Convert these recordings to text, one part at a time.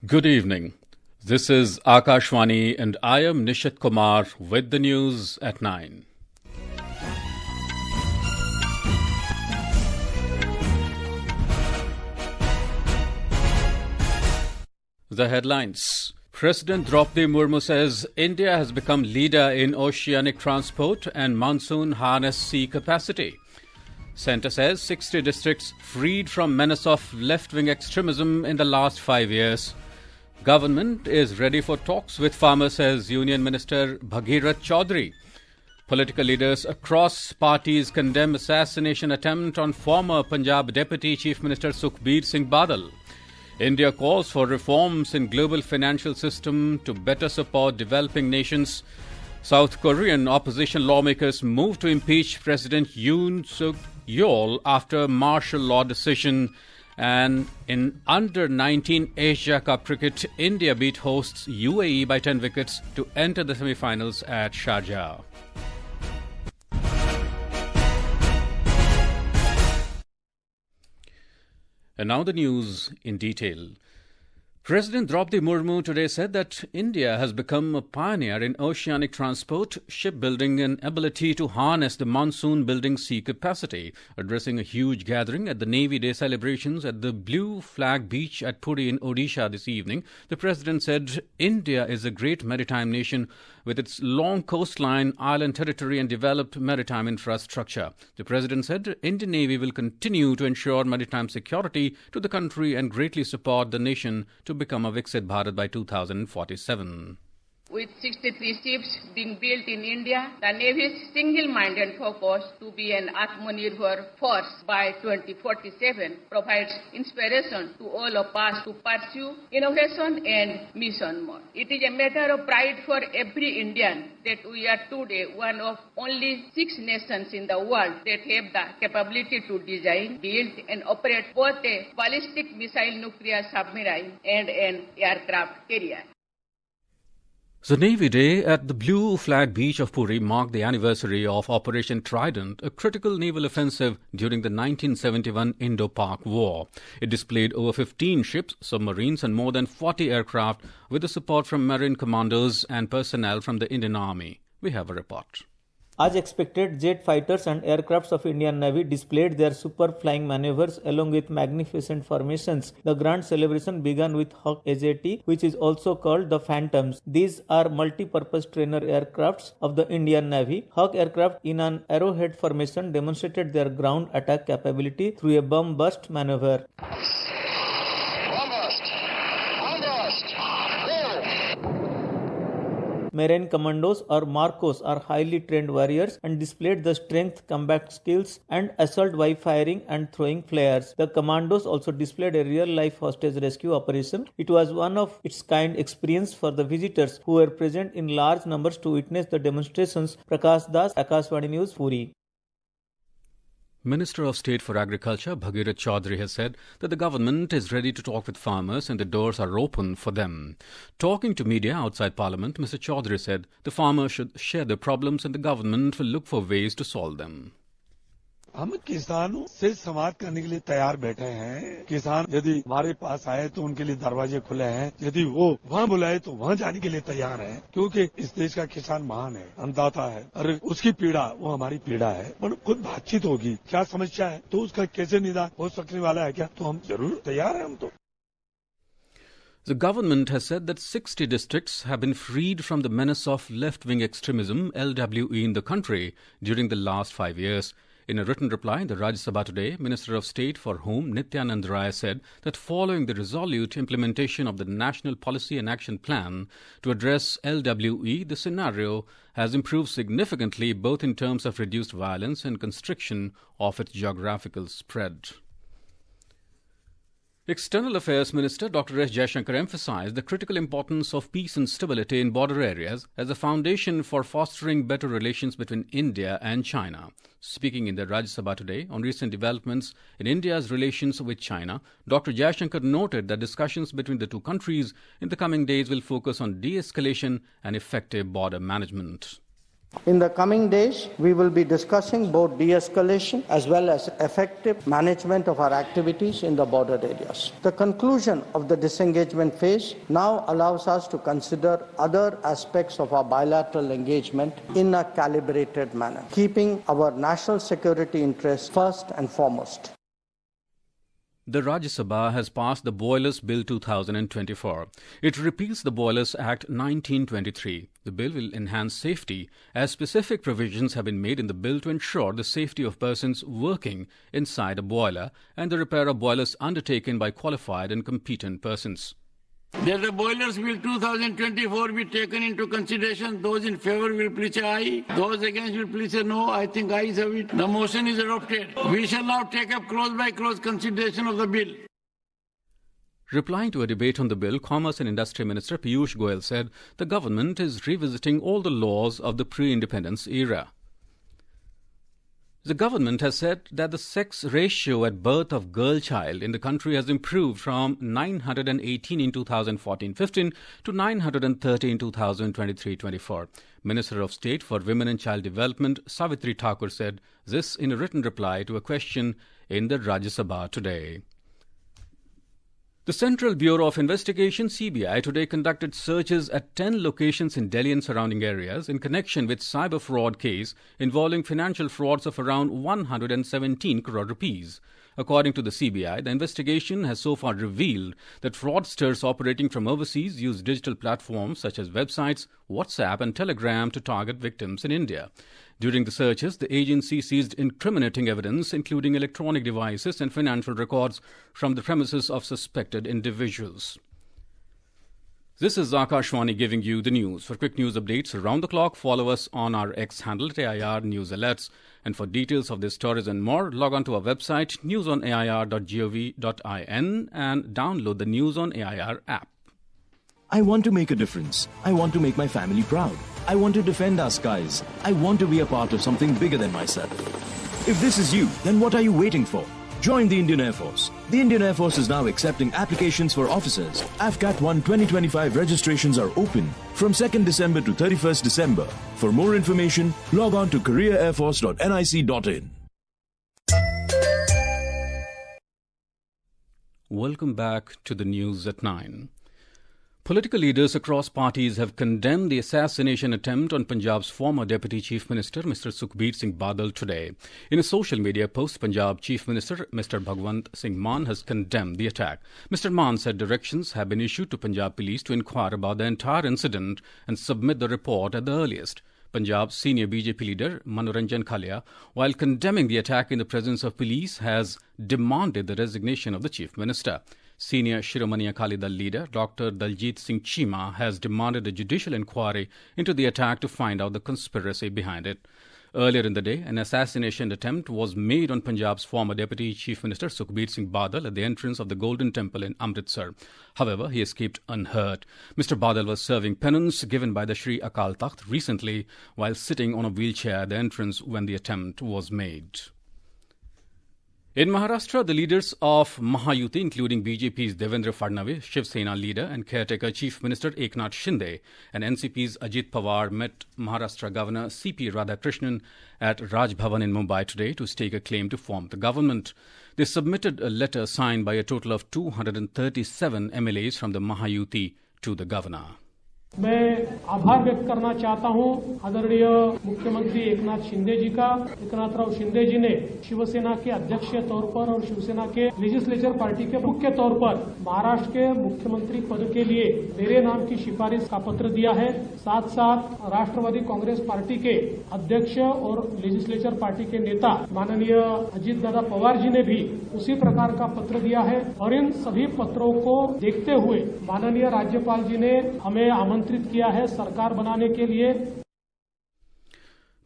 Good evening. This is Akashvani and I am Nishit Kumar with the news at 9. The headlines. President Droupadi Murmu says India has become leader in oceanic transport and monsoon-harnessed sea capacity. Centre says 60 districts freed from menace of left-wing extremism in the last 5 years. Government is ready for talks with farmers, says Union Minister Bhagirath Chaudhary. Political leaders across parties condemn assassination attempt on former Punjab Deputy Chief Minister Sukhbir Singh Badal. India calls for reforms in global financial system to better support developing nations. South Korean opposition lawmakers move to impeach President Yoon Suk Yeol after martial law decision. And in under-19 Asia Cup cricket, India beat hosts UAE by 10 wickets to enter the semi-finals at Sharjah. And now the news in detail. President Droupadi Murmu today said that India has become a pioneer in oceanic transport, shipbuilding and ability to harness the monsoon-building sea capacity. Addressing a huge gathering at the Navy Day celebrations at the Blue Flag Beach at Puri in Odisha this evening, the President said India is a great maritime nation with its long coastline, island territory and developed maritime infrastructure. The President said Indian Navy will continue to ensure maritime security to the country and greatly support the nation to become a Viksit Bharat by 2047. With 63 ships being built in India, the Navy's single-minded focus to be an Atmanirbhar force by 2047 provides inspiration to all of us to pursue innovation and mission more. It is a matter of pride for every Indian that we are today one of only 6 nations in the world that have the capability to design, build and operate both a ballistic missile nuclear submarine and an aircraft carrier. The Navy Day at the Blue Flag Beach of Puri marked the anniversary of Operation Trident, a critical naval offensive during the 1971 Indo-Pak War. It displayed over 15 ships, submarines and more than 40 aircraft with the support from marine commandos and personnel from the Indian Army. We have a report. As expected, jet fighters and aircrafts of Indian Navy displayed their super flying maneuvers along with magnificent formations. The grand celebration began with Hawk HAT, which is also called the Phantoms. These are multi-purpose trainer aircrafts of the Indian Navy. Hawk aircraft in an arrowhead formation demonstrated their ground attack capability through a bomb burst maneuver. Marine commandos or Marcos are highly trained warriors and displayed the strength, combat skills and assault by firing and throwing flares. The commandos also displayed a real-life hostage rescue operation. It was one of its kind experience for the visitors who were present in large numbers to witness the demonstrations. Prakash Das, Akashvani News, Puri. Minister of State for Agriculture Bhagirath Chaudhary has said that the government is ready to talk with farmers and the doors are open for them. Talking to media outside Parliament, Mr. Chaudhary said the farmers should share their problems and the government will look for ways to solve them. हम किसानों से संवाद करने के लिए तैयार बैठे हैं। किसान यदि हमारे पास आए तो उनके लिए दरवाजे खुले हैं, यदि वो वहाँ बुलाए तो वहाँ जाने के लिए तैयार हैं, क्योंकि इस देश का किसान महान है, अन्नदाता है और उसकी पीड़ा वो हमारी पीड़ा है। पर खुद बातचीत होगी, क्या समस्या है तो उसका कैसे निदान हो सकने वाला है क्या, तो हम जरूर तैयार हैं हम तो। The government has said that 60 districts have been freed from the menace of left-wing extremism, LWE, in the country during the last 5 years. In a written reply in the Rajya Sabha today, Minister of State for Home Nityanand Rai said that following the resolute implementation of the National Policy and Action Plan to address LWE, the scenario has improved significantly both in terms of reduced violence and constriction of its geographical spread. External Affairs Minister Dr. S. Jaishankar emphasized the critical importance of peace and stability in border areas as a foundation for fostering better relations between India and China. Speaking in the Rajya Sabha today on recent developments in India's relations with China, Dr. Jaishankar noted that discussions between the two countries in the coming days will focus on de-escalation and effective border management. In the coming days, we will be discussing both de-escalation as well as effective management of our activities in the border areas. The conclusion of the disengagement phase now allows us to consider other aspects of our bilateral engagement in a calibrated manner, keeping our national security interests first and foremost. The Rajya Sabha has passed the Boilers Bill 2024. It repeals the Boilers Act 1923. The bill will enhance safety, as specific provisions have been made in the bill to ensure the safety of persons working inside a boiler and the repair of boilers undertaken by qualified and competent persons. That the Boilers Bill 2024 be taken into consideration. Those in favour will please say aye. Those against will please say no. I think ayes have it. The motion is adopted. We shall now take up clause by clause consideration of the bill. Replying to a debate on the bill, Commerce and Industry Minister Piyush Goyal said the government is revisiting all the laws of the pre-independence era. The government has said that the sex ratio at birth of girl child in the country has improved from 918 in 2014-15 to 930 in 2023-24. Minister of State for Women and Child Development Savitri Thakur said this in a written reply to a question in the Rajya Sabha today. The Central Bureau of Investigation (CBI) today conducted searches at 10 locations in Delhi and surrounding areas in connection with cyber fraud case involving financial frauds of around 117 crore rupees. According to the CBI, the investigation has so far revealed that fraudsters operating from overseas use digital platforms such as websites, WhatsApp and Telegram to target victims in India. During the searches, the agency seized incriminating evidence, including electronic devices and financial records from the premises of suspected individuals. This is Akashwani giving you the news. For quick news updates around the clock, follow us on our X handle at AIR News Alerts. And for details of these stories and more, log on to our website newsonair.gov.in and download the News on AIR app. I want to make a difference. I want to make my family proud. I want to defend our skies. I want to be a part of something bigger than myself. If this is you, then what are you waiting for? Join the Indian Air Force. The Indian Air Force is now accepting applications for officers. AFCAT 1 2025 registrations are open from 2nd December to 31st December. For more information, log on to careerairforce.nic.in. Welcome back to the news at 9. Political leaders across parties have condemned the assassination attempt on Punjab's former Deputy Chief Minister, Mr. Sukhbir Singh Badal, today. In a social media post, Punjab Chief Minister, Mr. Bhagwant Singh Mann, has condemned the attack. Mr. Mann said directions have been issued to Punjab Police to inquire about the entire incident and submit the report at the earliest. Punjab's senior BJP leader, Manoranjan Khalia, while condemning the attack in the presence of police, has demanded the resignation of the Chief Minister. Senior Shiromani Akali Dal leader, Dr. Daljit Singh Chima, has demanded a judicial inquiry into the attack to find out the conspiracy behind it. Earlier in the day, an assassination attempt was made on Punjab's former Deputy Chief Minister Sukhbir Singh Badal at the entrance of the Golden Temple in Amritsar. However, he escaped unhurt. Mr. Badal was serving penance given by the Shri Akal Takht recently while sitting on a wheelchair at the entrance when the attempt was made. In Maharashtra, the leaders of Mahayuti, including BJP's Devendra Fadnavis, Shiv Sena leader and caretaker Chief Minister Eknath Shinde, and NCP's Ajit Pawar met Maharashtra Governor C.P. Radhakrishnan at Raj Bhavan in Mumbai today to stake a claim to form the government. They submitted a letter signed by a total of 237 MLAs from the Mahayuti to the governor. मैं आभार व्यक्त करना चाहता हूं आदरणीय मुख्यमंत्री एकनाथ शिंदे जी का। एकनाथराव शिंदे जी ने शिवसेना के अध्यक्ष के तौर पर और शिवसेना के लेजिस्लेचर पार्टी के मुख्य तौर पर महाराष्ट्र के मुख्यमंत्री पद के लिए मेरे नाम की सिफारिश का पत्र दिया है। साथ साथ राष्ट्रवादी कांग्रेस पार्टी के अध्यक्ष और लेजिस्लेचर पार्टी के नेता माननीय अजीत दादा पवार जी ने भी उसी प्रकार का पत्र दिया है और इन सभी पत्रों को देखते हुए माननीय राज्यपाल जी ने हमें आमंत्रित किया है सरकार बनाने के लिए।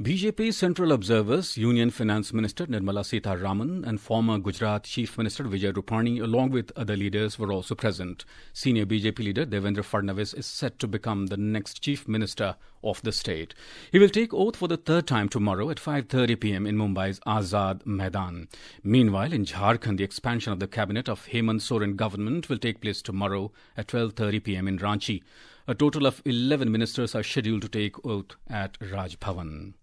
BJP Central Observers, Union Finance Minister Nirmala Sitharaman and former Gujarat Chief Minister Vijay Rupani, along with other leaders, were also present. Senior BJP leader Devendra Fadnavis is set to become the next Chief Minister of the state. He will take oath for the third time tomorrow at 5:30 p.m. in Mumbai's Azad Maidan. Meanwhile, in Jharkhand, the expansion of the cabinet of Hemant Soren government will take place tomorrow at 12:30 p.m. in Ranchi. A total of 11 ministers are scheduled to take oath at Raj Bhavan.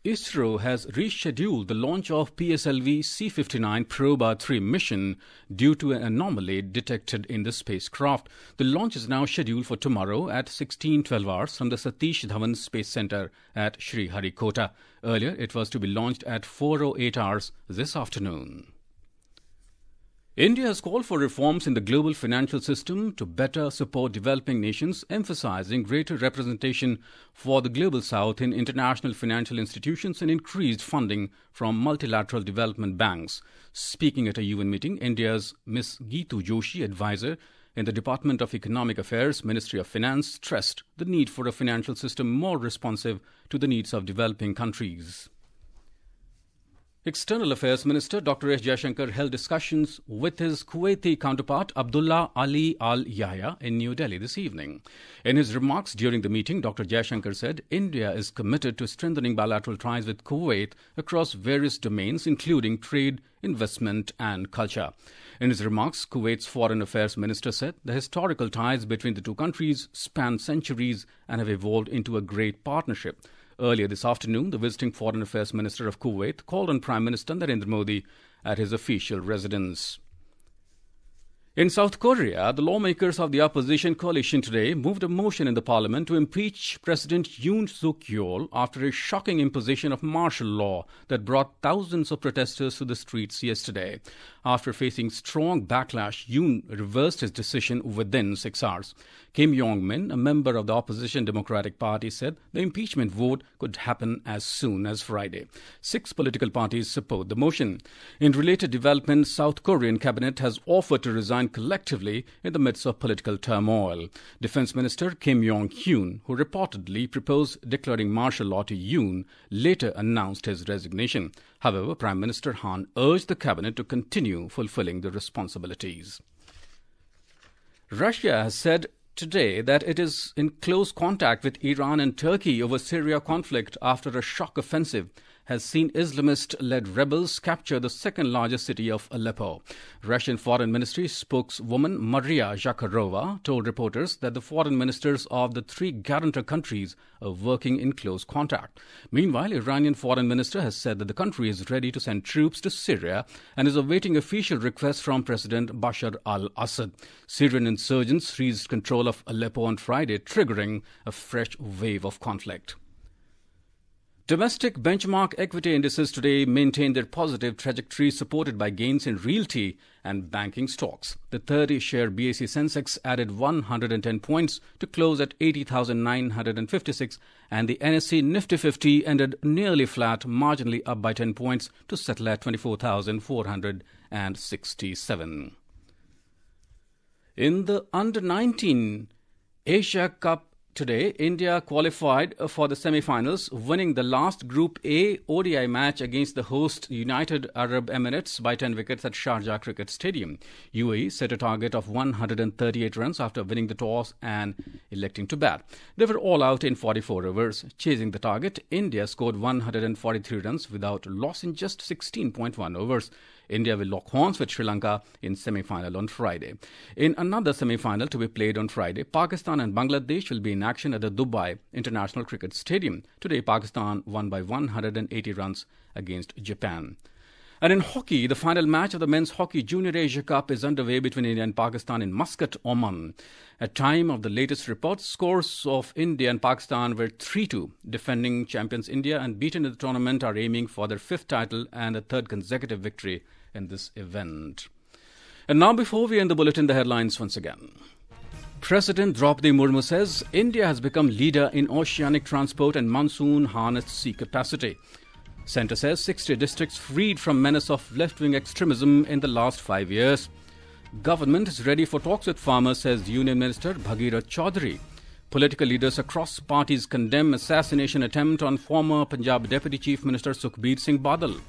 ISRO has rescheduled the launch of PSLV C-59 Proba-3 mission due to an anomaly detected in the spacecraft. The launch is now scheduled for tomorrow at 16:12 hours from the Satish Dhawan Space Center at Sriharikota. Earlier, it was to be launched at 4:08 hours this afternoon. India has called for reforms in the global financial system to better support developing nations, emphasizing greater representation for the global south in international financial institutions and increased funding from multilateral development banks. Speaking at a UN meeting, India's Ms. Geetu Joshi, advisor in the Department of Economic Affairs, Ministry of Finance, stressed the need for a financial system more responsive to the needs of developing countries. External Affairs Minister Dr. S. Jaishankar held discussions with his Kuwaiti counterpart Abdullah Ali Al Yahya in New Delhi this evening. In his remarks during the meeting, Dr. Jaishankar said India is committed to strengthening bilateral ties with Kuwait across various domains, including trade, investment and culture. In his remarks, Kuwait's Foreign Affairs Minister said the historical ties between the two countries span centuries and have evolved into a great partnership. Earlier this afternoon, the visiting Foreign Affairs Minister of Kuwait called on Prime Minister Narendra Modi at his official residence. In South Korea, the lawmakers of the opposition coalition today moved a motion in the parliament to impeach President Yoon Suk Yeol after a shocking imposition of martial law that brought thousands of protesters to the streets yesterday. After facing strong backlash, Yoon reversed his decision within 6 hours. Kim Yong-min, a member of the opposition Democratic Party, said the impeachment vote could happen as soon as Friday. 6 political parties support the motion. In related developments, South Korean cabinet has offered to resign collectively in the midst of political turmoil. Defense Minister Kim Yong-hyun, who reportedly proposed declaring martial law to Yoon, later announced his resignation. However, Prime Minister Han urged the cabinet to continue fulfilling the responsibilities. Russia has said today that it is in close contact with Iran and Turkey over Syria conflict after a shock offensive has seen Islamist-led rebels capture the second-largest city of Aleppo. Russian Foreign Ministry spokeswoman Maria Zakharova told reporters that the foreign ministers of the 3 guarantor countries are working in close contact. Meanwhile, Iranian Foreign Minister has said that the country is ready to send troops to Syria and is awaiting official requests from President Bashar al-Assad. Syrian insurgents seized control of Aleppo on Friday, triggering a fresh wave of conflict. Domestic benchmark equity indices today maintained their positive trajectory, supported by gains in realty and banking stocks. The 30-share BSE Sensex added 110 points to close at 80,956, and the NSE Nifty 50 ended nearly flat, marginally up by 10 points to settle at 24,467. In the Under-19 Asia Cup today, India qualified for the semi-finals, winning the last Group A ODI match against the host United Arab Emirates by 10 wickets at Sharjah Cricket Stadium. UAE set a target of 138 runs after winning the toss and electing to bat. They were all out in 44 overs. Chasing the target, India scored 143 runs without loss in just 16.1 overs. India will lock horns with Sri Lanka in semi-final on Friday. In another semi-final to be played on Friday, Pakistan and Bangladesh will be in action at the Dubai International Cricket Stadium. Today, Pakistan won by 180 runs against Japan. And in hockey, the final match of the Men's Hockey Junior Asia Cup is underway between India and Pakistan in Muscat, Oman. At time of the latest reports, scores of India and Pakistan were 3-2. Defending champions India and beaten in the tournament are aiming for their 5th title and a 3rd consecutive victory in this event. And now, before we end the bulletin, the headlines once again. President Droupadi Murmu says India has become leader in oceanic transport and monsoon-harnessed sea capacity. Centre says 60 districts freed from menace of left wing extremism in the last 5 years. Government is ready for talks with farmers, says Union Minister Bhagirath Chaudhary. Political leaders across parties condemn assassination attempt on former Punjab Deputy Chief Minister Sukhbir Singh Badal.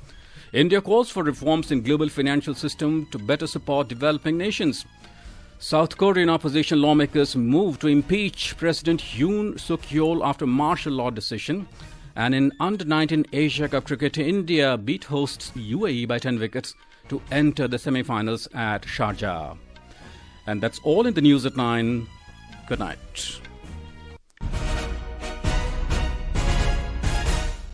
India calls for reforms in global financial system to better support developing nations. South Korean opposition lawmakers move to impeach President Yoon Suk Yeol after martial law decision. And in Under-19 Asia Cup cricket, India beat hosts UAE by 10 wickets to enter the semi-finals at Sharjah. And that's all in the news at 9. Good night.